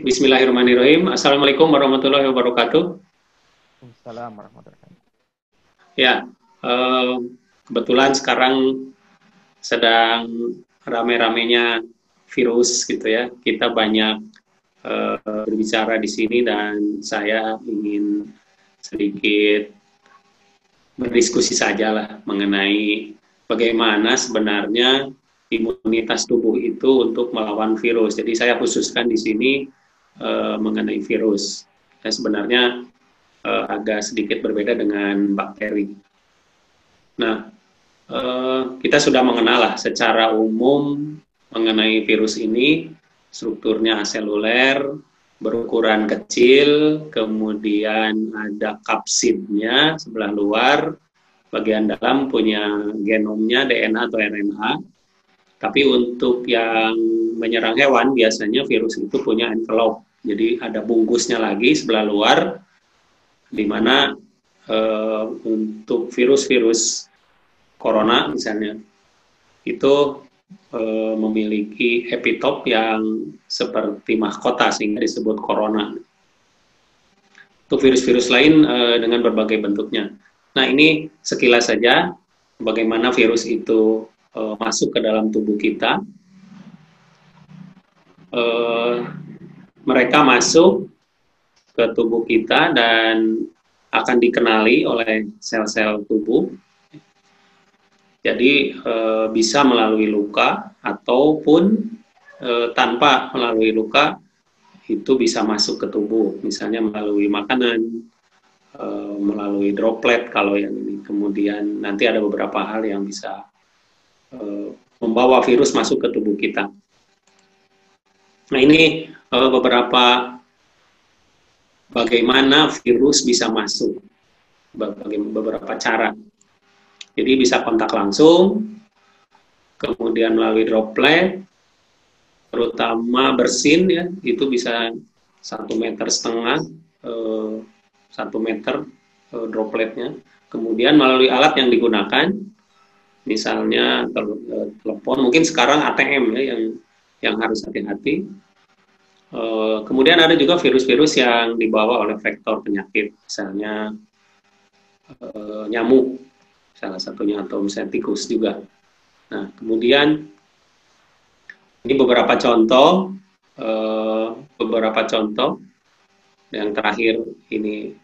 Bismillahirrahmanirrahim. Assalamualaikum warahmatullahi wabarakatuh. Assalamualaikum warahmatullahi wabarakatuh. Ya, eh, kebetulan sekarang sedang rame-ramenya virus gitu ya. Kita banyak berbicara di sini dan saya ingin sedikit berdiskusi saja lah mengenai bagaimana sebenarnya imunitas tubuh itu untuk melawan virus. Jadi saya khususkan di sini mengenai virus. Dan sebenarnya agak sedikit berbeda dengan bakteri. Nah, kita sudah mengenal lah secara umum mengenai virus ini, strukturnya aseluler, berukuran kecil, kemudian ada kapsidnya sebelah luar, bagian dalam punya genomnya DNA atau RNA. Tapi untuk yang menyerang hewan biasanya virus itu punya envelope, jadi ada bungkusnya lagi sebelah luar, di mana untuk virus-virus corona misalnya itu memiliki epitop yang seperti mahkota sehingga disebut corona. Untuk virus-virus lain dengan berbagai bentuknya. Nah, ini sekilas saja bagaimana virus itu masuk ke dalam tubuh kita. Mereka masuk ke tubuh kita dan akan dikenali oleh sel-sel tubuh. Jadi bisa melalui luka ataupun tanpa melalui luka itu bisa masuk ke tubuh, misalnya melalui makanan, melalui droplet kalau yang ini. Kemudian nanti ada beberapa hal yang bisa membawa virus masuk ke tubuh kita. Nah, ini beberapa bagaimana virus bisa masuk, beberapa cara. Jadi bisa kontak langsung, kemudian melalui droplet, terutama bersin ya, itu bisa 1,5 meter, 1 meter dropletnya. Kemudian melalui alat yang digunakan, misalnya telepon, mungkin sekarang ATM ya yang harus hati-hati. Kemudian ada juga virus-virus yang dibawa oleh vektor penyakit, misalnya nyamuk, salah satunya, atau misalnya tikus juga. Nah, kemudian ini beberapa contoh yang terakhir ini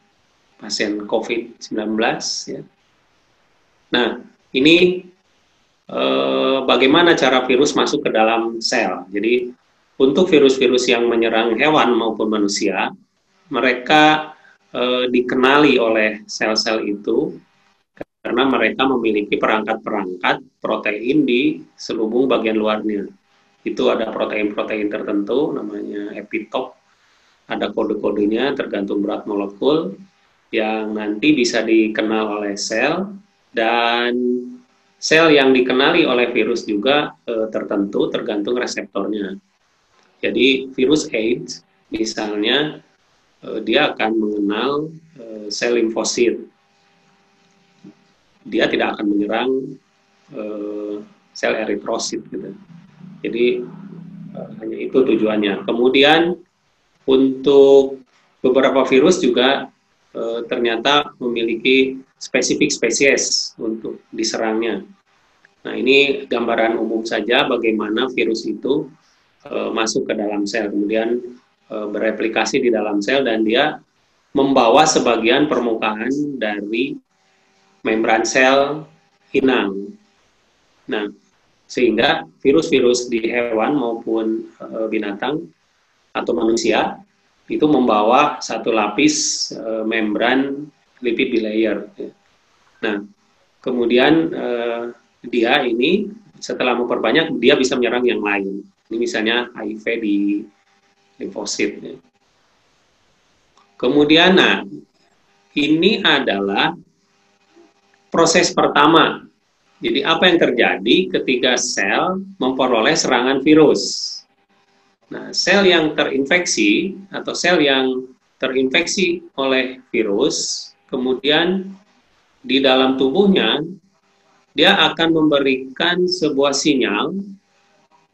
pasien COVID-19 ya. Nah, ini bagaimana cara virus masuk ke dalam sel. Jadi untuk virus-virus yang menyerang hewan maupun manusia, mereka dikenali oleh sel-sel itu karena mereka memiliki perangkat-perangkat protein di selubung bagian luarnya. Itu ada protein-protein tertentu, namanya epitop, ada kode-kodenya tergantung berat molekul, yang nanti bisa dikenal oleh sel, dan sel yang dikenali oleh virus juga tertentu tergantung reseptornya. Jadi virus AIDS misalnya dia akan mengenal sel limfosit. Dia tidak akan menyerang sel eritrosit gitu. Jadi hanya itu tujuannya. Kemudian untuk beberapa virus juga ternyata memiliki spesifik spesies untuk diserangnya. Nah, ini gambaran umum saja bagaimana virus itu masuk ke dalam sel, kemudian bereplikasi di dalam sel, dan dia membawa sebagian permukaan dari membran sel inang. Nah, sehingga virus-virus di hewan maupun binatang atau manusia itu membawa satu lapis membran lipid bilayer. Nah, kemudian dia ini setelah memperbanyak, dia bisa menyerang yang lain. Ini misalnya HIV di limfosit. Kemudian, nah, ini adalah proses pertama. Jadi apa yang terjadi ketika sel memperoleh serangan virus? Nah, sel yang terinfeksi atau sel yang terinfeksi oleh virus, kemudian di dalam tubuhnya, dia akan memberikan sebuah sinyal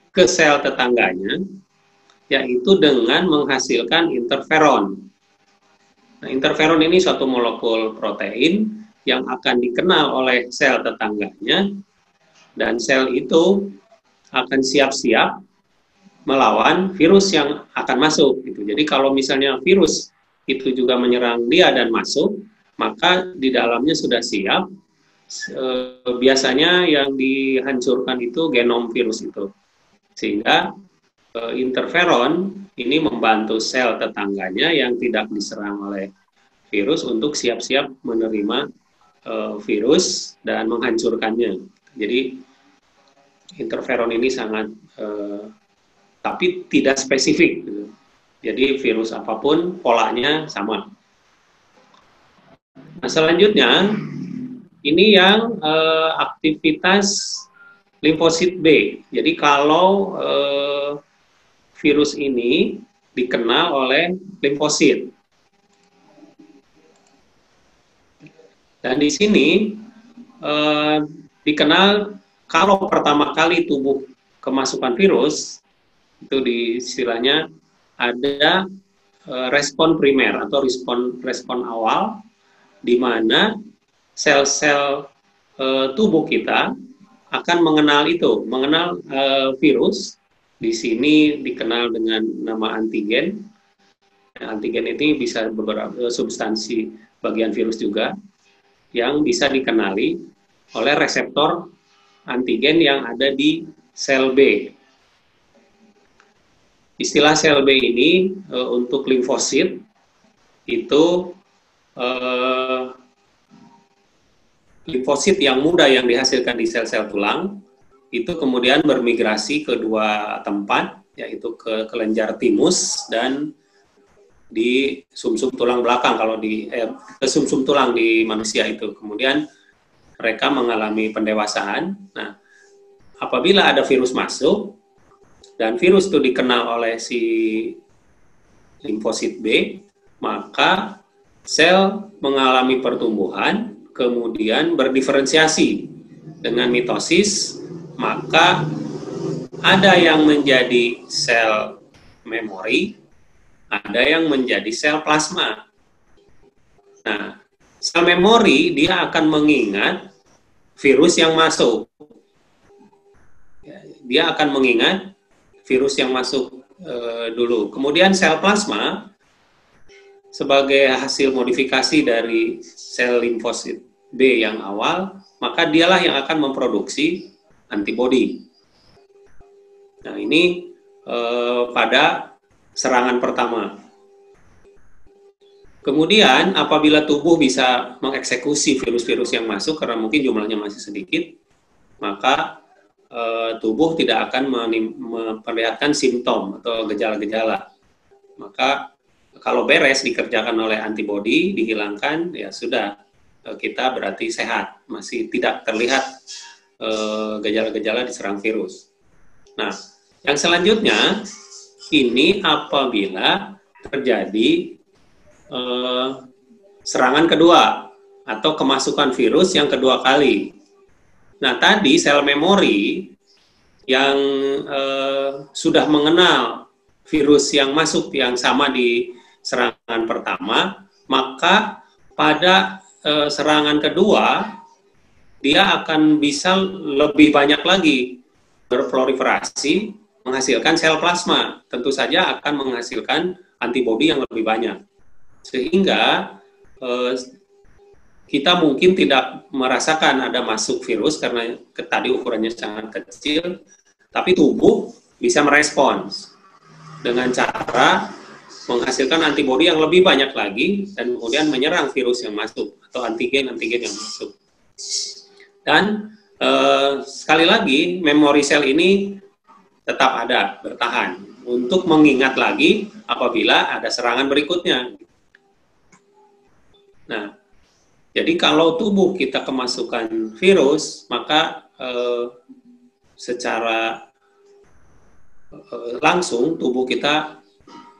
ke sel tetangganya yaitu dengan menghasilkan interferon. Nah, interferon ini suatu molekul protein yang akan dikenal oleh sel tetangganya, dan sel itu akan siap-siap melawan virus yang akan masuk. Gitu. Jadi kalau misalnya virus itu juga menyerang dia dan masuk, maka di dalamnya sudah siap. Biasanya yang dihancurkan itu genom virus itu. Sehingga interferon ini membantu sel tetangganya yang tidak diserang oleh virus untuk siap-siap menerima virus dan menghancurkannya. Jadi interferon ini sangat tapi tidak spesifik. Gitu. Jadi virus apapun polanya sama. Nah, selanjutnya ini yang aktivitas limfosit B. Jadi kalau virus ini dikenal oleh limfosit. Dan di sini dikenal kalau pertama kali tubuh kemasukan virus, itu di istilahnya ada respon primer atau respon awal, di mana sel-sel tubuh kita akan mengenal virus. Di sini dikenal dengan nama antigen. Antigen ini bisa beberapa substansi bagian virus juga yang bisa dikenali oleh reseptor antigen yang ada di sel B. Istilah sel B ini untuk limfosit itu limfosit yang muda yang dihasilkan di sel-sel tulang itu kemudian bermigrasi ke dua tempat, yaitu ke kelenjar timus dan di sumsum tulang belakang kalau di sumsum tulang di manusia itu. Kemudian mereka mengalami pendewasaan. Nah, apabila ada virus masuk dan virus itu dikenal oleh si limfosit B, maka sel mengalami pertumbuhan, kemudian berdiferensiasi dengan mitosis, maka ada yang menjadi sel memori, ada yang menjadi sel plasma. Nah, sel memori dia akan mengingat virus yang masuk. Dia akan mengingat virus yang masuk dulu. Kemudian sel plasma sebagai hasil modifikasi dari sel limfosit B yang awal, maka dialah yang akan memproduksi antibodi. Nah, ini pada serangan pertama. Kemudian apabila tubuh bisa mengeksekusi virus-virus yang masuk karena mungkin jumlahnya masih sedikit, maka tubuh tidak akan memperlihatkan simptom atau gejala-gejala. Maka kalau beres dikerjakan oleh antibodi, dihilangkan, ya sudah, kita berarti sehat, masih tidak terlihat gejala-gejala diserang virus. Nah, yang selanjutnya ini apabila terjadi serangan kedua atau kemasukan virus yang kedua kali. Nah, tadi sel memori yang sudah mengenal virus yang masuk yang sama di serangan pertama, maka pada serangan kedua dia akan bisa lebih banyak lagi berproliferasi, menghasilkan sel plasma, tentu saja akan menghasilkan antibodi yang lebih banyak. Sehingga kita mungkin tidak merasakan ada masuk virus karena tadi ukurannya sangat kecil, tapi tubuh bisa merespons dengan cara menghasilkan antibodi yang lebih banyak lagi dan kemudian menyerang virus yang masuk atau antigen-antigen yang masuk. Dan sekali lagi, memori sel ini tetap ada, bertahan, untuk mengingat lagi apabila ada serangan berikutnya. Nah, jadi kalau tubuh kita kemasukan virus, maka secara langsung tubuh kita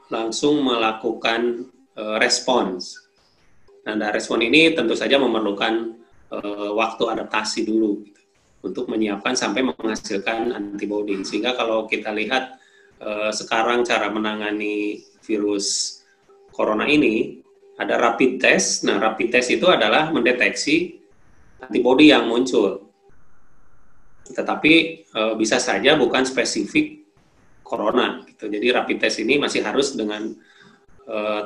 langsung melakukan respons. Nah, respon ini tentu saja memerlukan waktu adaptasi dulu gitu, untuk menyiapkan sampai menghasilkan antibodi. Sehingga kalau kita lihat sekarang cara menangani virus corona ini ada rapid test. Nah, rapid test itu adalah mendeteksi antibodi yang muncul. Tetapi bisa saja bukan spesifik corona gitu. Jadi rapid test ini masih harus dengan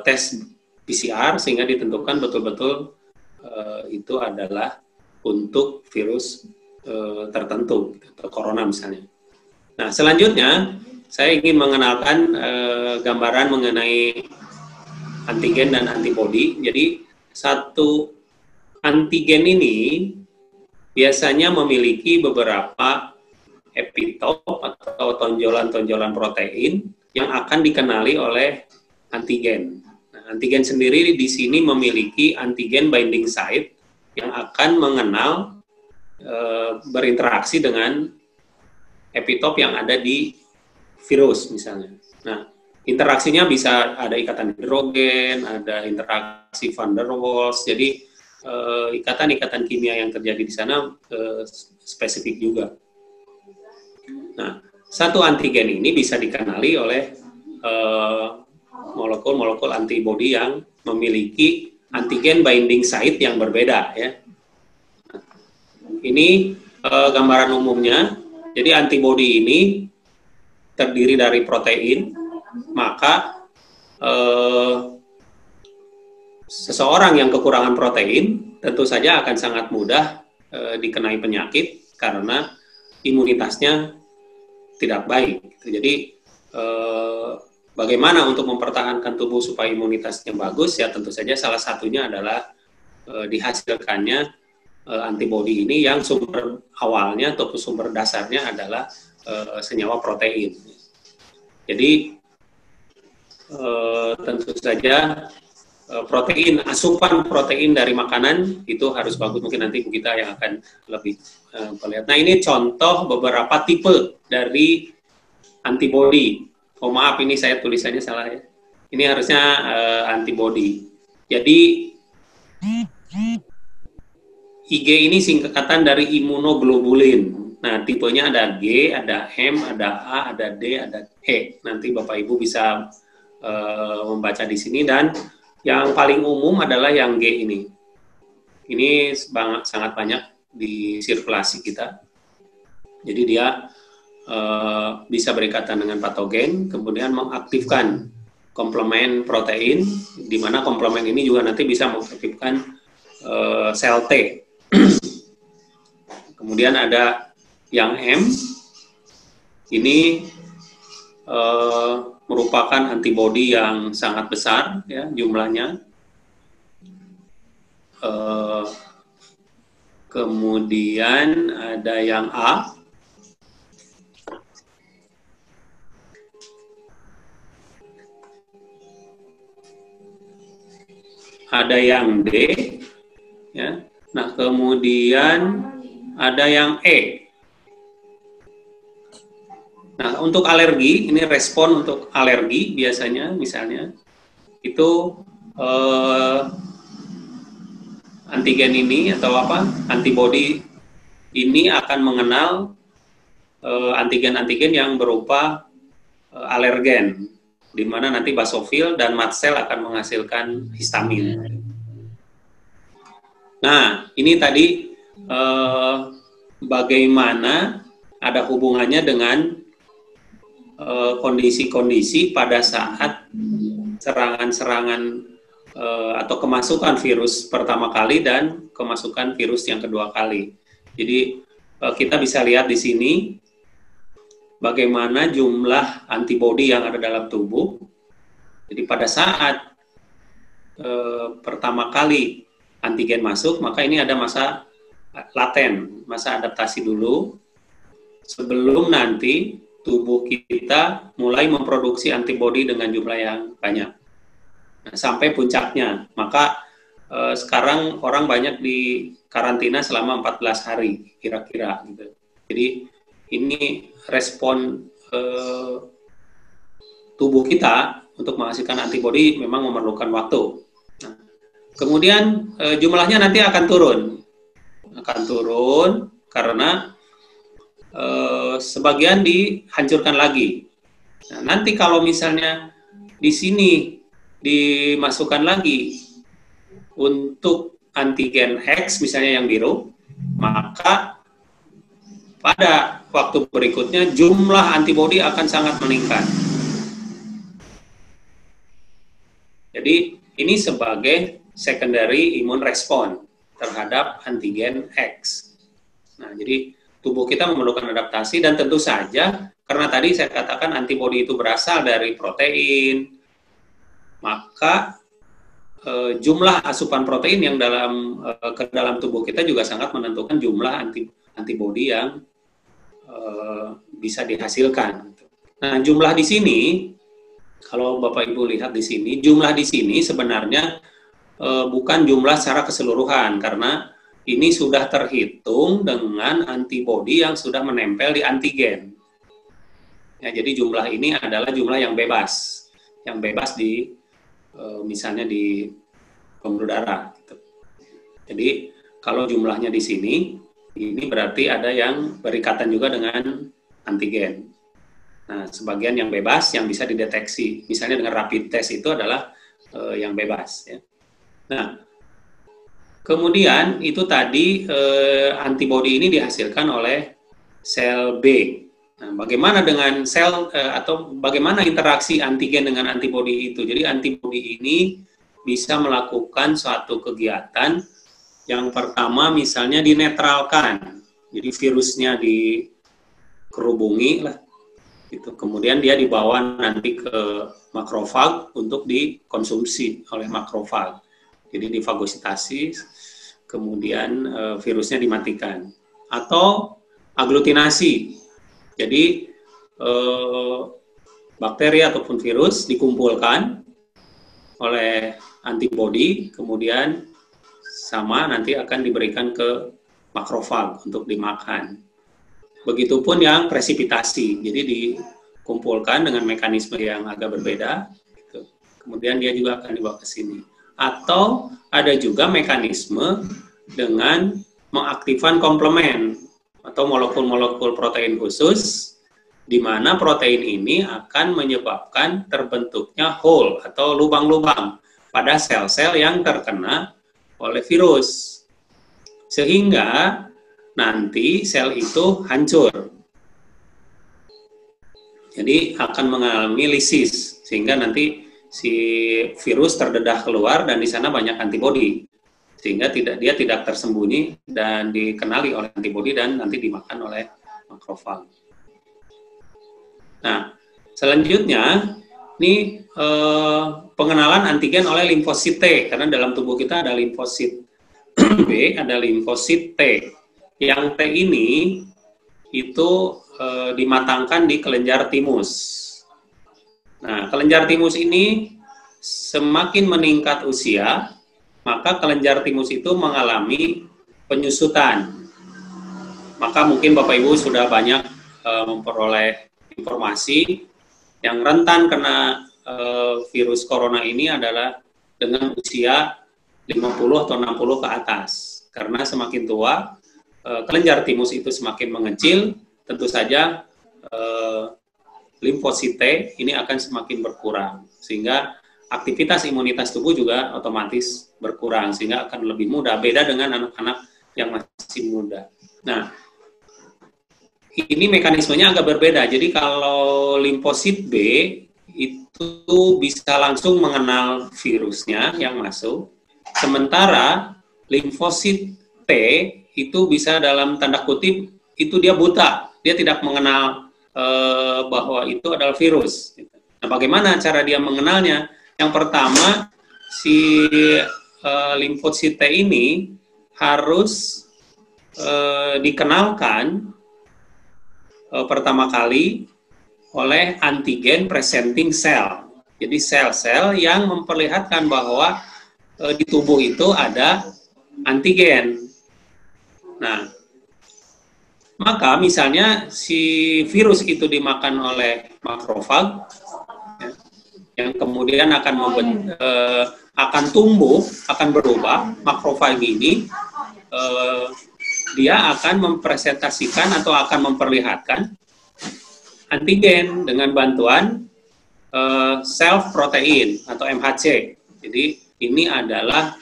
tes PCR sehingga ditentukan betul-betul itu adalah untuk virus tertentu atau corona misalnya. Nah, selanjutnya saya ingin mengenalkan gambaran mengenai antigen dan antibodi. Jadi satu antigen ini biasanya memiliki beberapa epitop atau tonjolan-tonjolan protein yang akan dikenali oleh antigen. Nah, antigen sendiri di sini memiliki antigen binding site yang akan mengenal berinteraksi dengan epitop yang ada di virus misalnya. Nah, interaksinya bisa ada ikatan hidrogen, ada interaksi van der Waals. Jadi ikatan-ikatan kimia yang terjadi di sana spesifik juga. Nah, satu antigen ini bisa dikenali oleh molekul-molekul antibodi yang memiliki antigen binding site yang berbeda ya. Ini gambaran umumnya. Jadi antibodi ini terdiri dari protein, maka seseorang yang kekurangan protein tentu saja akan sangat mudah dikenai penyakit karena imunitasnya tidak baik. Jadi bagaimana untuk mempertahankan tubuh supaya imunitasnya bagus? Ya tentu saja salah satunya adalah dihasilkannya antibodi ini yang sumber awalnya atau sumber dasarnya adalah senyawa protein. Jadi tentu saja protein, asupan protein dari makanan itu harus bagus. Mungkin nanti kita yang akan lebih melihat. Nah, ini contoh beberapa tipe dari antibodi. Oh maaf, ini saya tulisannya salah ya. Ini harusnya antibodi. Jadi IG ini singkatan dari imunoglobulin. Nah, tipenya ada G, ada M, ada A, ada D, ada E. Nanti Bapak Ibu bisa membaca di sini, dan yang paling umum adalah yang G ini. Ini sangat banyak di sirkulasi kita. Jadi dia bisa berikatan dengan patogen, kemudian mengaktifkan komplement protein, di mana komplement ini juga nanti bisa mengaktifkan sel T. Kemudian ada yang M, ini merupakan antibodi yang sangat besar ya jumlahnya. Kemudian ada yang A, ada yang D, ya. Nah, kemudian ada yang E. Nah, untuk alergi, ini respon untuk alergi biasanya, misalnya, itu antigen ini atau antibodi ini akan mengenal antigen-antigen yang berupa alergen, di mana nanti basofil dan mast cell akan menghasilkan histamin. Nah, ini tadi bagaimana ada hubungannya dengan kondisi-kondisi pada saat serangan-serangan atau kemasukan virus pertama kali dan kemasukan virus yang kedua kali. Jadi kita bisa lihat di sini bagaimana jumlah antibodi yang ada dalam tubuh. Jadi pada saat pertama kali antigen masuk, maka ini ada masa laten, masa adaptasi dulu, sebelum nanti tubuh kita mulai memproduksi antibodi dengan jumlah yang banyak. Nah, sampai puncaknya, maka sekarang orang banyak di karantina selama 14 hari, kira-kira. Gitu. Jadi ini respon tubuh kita untuk menghasilkan antibodi memang memerlukan waktu. Nah, kemudian jumlahnya nanti akan turun karena sebagian dihancurkan lagi Nah, nanti kalau misalnya di sini dimasukkan lagi untuk antigen X misalnya yang biru, maka pada waktu berikutnya jumlah antibodi akan sangat meningkat. Jadi ini sebagai secondary immune response terhadap antigen X. Nah, jadi tubuh kita memerlukan adaptasi dan tentu saja karena tadi saya katakan antibodi itu berasal dari protein, maka jumlah asupan protein yang ke dalam tubuh kita juga sangat menentukan jumlah antibodi yang bisa dihasilkan. Nah, jumlah di sini, kalau Bapak Ibu lihat di sini, jumlah di sini sebenarnya bukan jumlah secara keseluruhan, karena ini sudah terhitung dengan antibodi yang sudah menempel di antigen. Ya, jadi jumlah ini adalah jumlah yang bebas di misalnya di pembuluh darah. Gitu. Jadi kalau jumlahnya di sini, ini berarti ada yang berikatan juga dengan antigen. Nah, sebagian yang bebas yang bisa dideteksi, misalnya dengan rapid test itu adalah yang bebas. Ya. Nah, kemudian itu tadi antibodi ini dihasilkan oleh sel B. Nah, bagaimana dengan sel atau bagaimana interaksi antigen dengan antibodi itu? Jadi antibodi ini bisa melakukan suatu kegiatan yang pertama misalnya dinetralkan. Jadi virusnya dikerubungi lah. Gitu. Kemudian dia dibawa nanti ke makrofag untuk dikonsumsi oleh makrofag. Jadi difagositasi, kemudian virusnya dimatikan. Atau aglutinasi. Jadi bakteri ataupun virus dikumpulkan oleh antibodi, kemudian sama nanti akan diberikan ke makrofag untuk dimakan. Begitupun yang presipitasi, jadi dikumpulkan dengan mekanisme yang agak berbeda, gitu. Kemudian dia juga akan dibawa ke sini. Atau ada juga mekanisme dengan mengaktifkan komplement atau molekul-molekul protein khusus, di mana protein ini akan menyebabkan terbentuknya hole atau lubang-lubang pada sel-sel yang terkena oleh virus. Sehingga nanti sel itu hancur. Jadi akan mengalami lisis, sehingga nanti si virus terdedah keluar dan di sana banyak antibodi. Sehingga dia tidak tersembunyi dan dikenali oleh antibodi dan nanti dimakan oleh makrofag. Nah, selanjutnya ini pengenalan antigen oleh limfosit T, karena dalam tubuh kita ada limfosit B, ada limfosit T. Yang T ini itu dimatangkan di kelenjar timus. Nah, kelenjar timus ini semakin meningkat usia, maka kelenjar timus itu mengalami penyusutan. Maka mungkin Bapak Ibu sudah banyak memperoleh informasi yang rentan kena virus corona ini adalah dengan usia 50 atau 60 ke atas. Karena semakin tua, kelenjar timus itu semakin mengecil, tentu saja limfosit T ini akan semakin berkurang. Sehingga aktivitas imunitas tubuh juga otomatis berkurang, sehingga akan lebih mudah, beda dengan anak-anak yang masih muda. Nah, ini mekanismenya agak berbeda. Jadi kalau limfosit B itu bisa langsung mengenal virusnya yang masuk, sementara limfosit T itu bisa dalam tanda kutip itu dia buta, dia tidak mengenal bahwa itu adalah virus. Nah, bagaimana cara dia mengenalnya? Yang pertama, si limfosit T ini harus dikenalkan pertama kali oleh antigen presenting cell. Jadi sel-sel yang memperlihatkan bahwa di tubuh itu ada antigen. Nah, maka misalnya si virus itu dimakan oleh makrofag, ya, yang kemudian akan tumbuh, akan berubah. Makrofag ini dia akan mempresentasikan atau akan memperlihatkan antigen dengan bantuan self protein atau MHC. Jadi ini adalah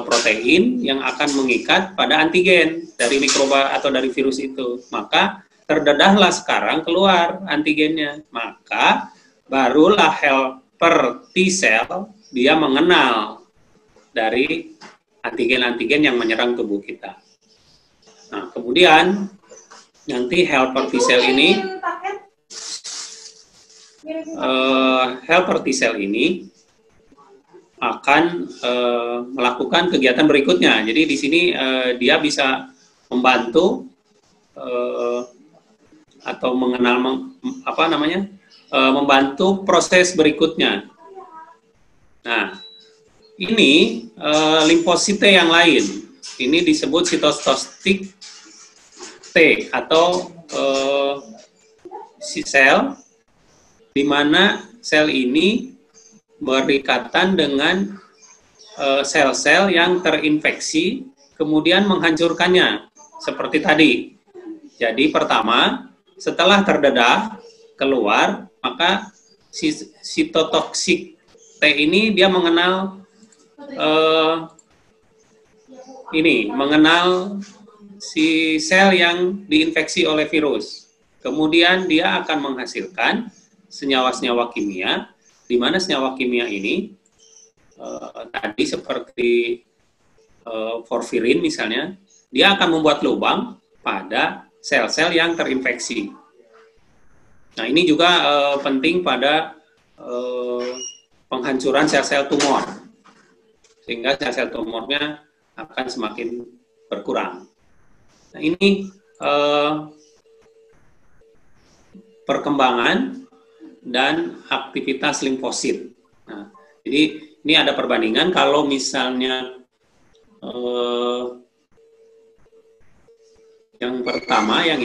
protein yang akan mengikat pada antigen dari mikroba atau dari virus itu. Maka terdedahlah sekarang keluar antigennya. Maka barulah helper T cell dia mengenal dari antigen-antigen yang menyerang tubuh kita. Nah, kemudian nanti helper T cell ini akan melakukan kegiatan berikutnya. Jadi di sini dia bisa membantu atau mengenal membantu proses berikutnya. Nah, ini limfosite yang lain. Ini disebut sitostik T atau sel, di mana sel ini berikatan dengan sel-sel yang terinfeksi, kemudian menghancurkannya, seperti tadi. Jadi pertama, setelah terdedah, keluar, maka sitotoksik T ini dia mengenal mengenal si sel yang diinfeksi oleh virus. Kemudian dia akan menghasilkan senyawa-senyawa kimia, di mana senyawa kimia ini tadi seperti porfirin misalnya, dia akan membuat lubang pada sel-sel yang terinfeksi. Nah, ini juga penting pada penghancuran sel-sel tumor, sehingga sel-sel tumornya akan semakin berkurang. Nah, ini perkembangan dan aktivitas limfosit. Nah, jadi ini ada perbandingan kalau misalnya yang pertama, yang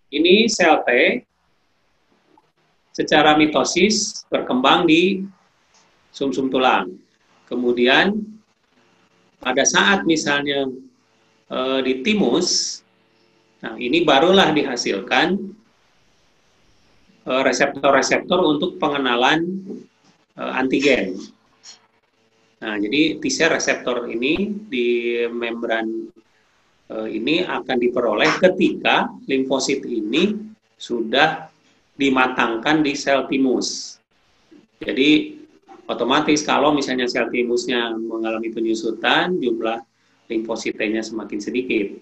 ini sel T secara mitosis berkembang di sumsum tulang. Kemudian pada saat misalnya di timus, nah ini barulah dihasilkan reseptor-reseptor untuk pengenalan antigen. Nah, jadi T-cell reseptor ini di membran ini akan diperoleh ketika limfosit ini sudah dimatangkan di sel timus. Jadi otomatis kalau misalnya sel timusnya mengalami penyusutan, jumlah limfositnya semakin sedikit.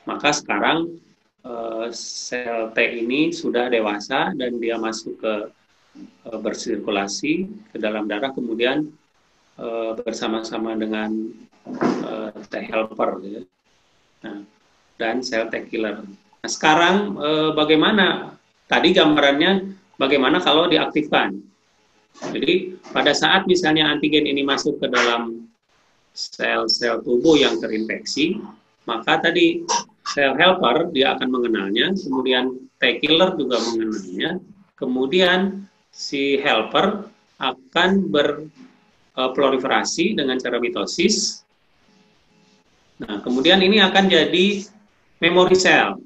Maka sekarang sel T ini sudah dewasa dan dia masuk ke bersirkulasi ke dalam darah, kemudian bersama-sama dengan T helper, ya. Nah, dan sel T killer. Nah, sekarang bagaimana? Tadi gambarannya bagaimana kalau diaktifkan. Jadi pada saat misalnya antigen ini masuk ke dalam sel-sel tubuh yang terinfeksi, maka tadi sel helper dia akan mengenalnya, kemudian T killer juga mengenalnya, kemudian si helper akan berproliferasi dengan cara mitosis. Nah, kemudian ini akan jadi memory cell.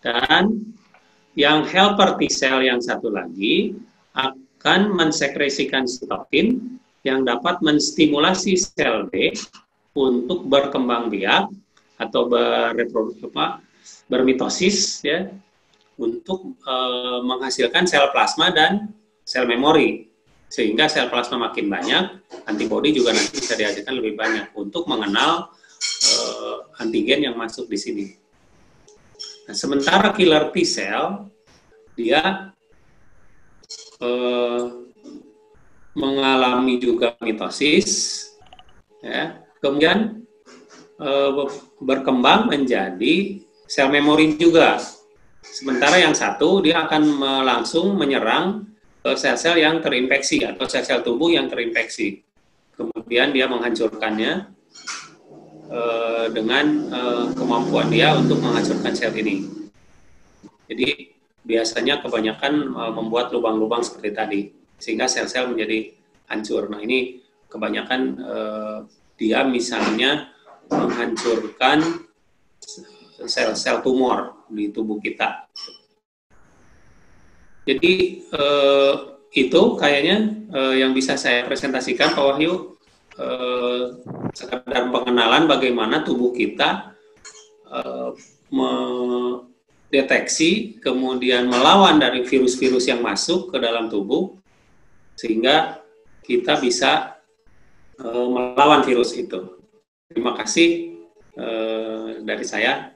Dan yang helper T cell yang satu lagi akan mensekresikan sitokin yang dapat menstimulasi sel B untuk berkembang biak atau bermitosis, ya, untuk menghasilkan sel plasma dan sel memori, sehingga sel plasma makin banyak, antibodi juga nanti bisa dihasilkan lebih banyak untuk mengenal antigen yang masuk di sini. Nah, sementara killer T cell dia mengalami juga mitosis, ya, kemudian berkembang menjadi sel memori juga. Sementara yang satu dia akan langsung menyerang sel-sel yang terinfeksi atau sel-sel tubuh yang terinfeksi. Kemudian dia menghancurkannya dengan kemampuan dia untuk menghancurkan sel ini. Jadi biasanya kebanyakan membuat lubang-lubang seperti tadi, sehingga sel-sel menjadi hancur. Nah, ini kebanyakan dia misalnya menghancurkan sel-sel tumor di tubuh kita. Jadi itu kayaknya yang bisa saya presentasikan, Pak Wahyu, sekedar pengenalan bagaimana tubuh kita mendeteksi, kemudian melawan dari virus-virus yang masuk ke dalam tubuh, sehingga kita bisa melawan virus itu. Terima kasih dari saya.